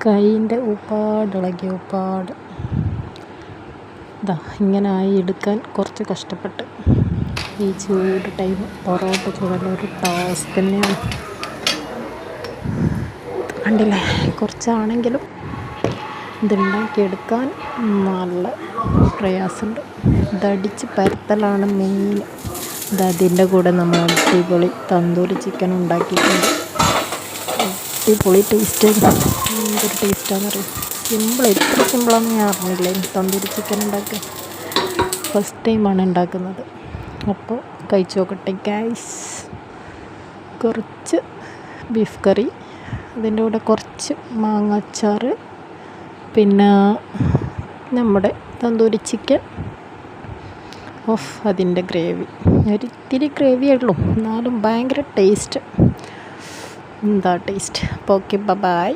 കൈയിൻ്റെ ഉപ്പാടിളകി ഇതാ ഇങ്ങനെ ആയി എടുക്കാൻ കുറച്ച് കഷ്ടപ്പെട്ട്. ഈ ചൂട് ടൈം പൊറോട്ട ചൂടലൊരു ടാസ്ക് തന്നെയാണ്. കണ്ടില്ലേ, കുറച്ചാണെങ്കിലും ഇതുണ്ടാക്കിയെടുക്കാൻ നല്ല പ്രയാസമുണ്ട്. ഇതടിച്ച് പരത്തലാണ് മെയിൻ. അതിൻ്റെ കൂടെ നമ്മൾ അടിപൊളി തന്തൂരി ചിക്കൻ ഉണ്ടാക്കിയിട്ടുണ്ട്. അടിപൊളി ടേസ്റ്റ്. എന്തൊരു ടേസ്റ്റാണെന്ന് അറിയാം. ഇത്ര സിമ്പിളാണെന്ന് ഞാൻ അറിഞ്ഞില്ലേ തന്തൂരി ചിക്കൻ ഉണ്ടാക്കുക. ഫസ്റ്റ് ടൈമാണ് ഉണ്ടാക്കുന്നത്. അപ്പോൾ കഴിച്ച് നോക്കട്ടെ ഗൈസ്. കുറച്ച് ബീഫ് കറി, അതിൻ്റെ കൂടെ കുറച്ച് മാങ്ങ അച്ചാർ, പിന്നെ നമ്മുടെ തന്തൂരി ചിക്കൻ, അതിൻ്റെ ഗ്രേവി. ഒരിത്തിരി ഗ്രേവിയേ ഉള്ളൂ, എന്നാലും ഭയങ്കര ടേസ്റ്റ്. എന്താ ടേസ്റ്റ്. അപ്പോൾ ഓക്കെ, ബൈ.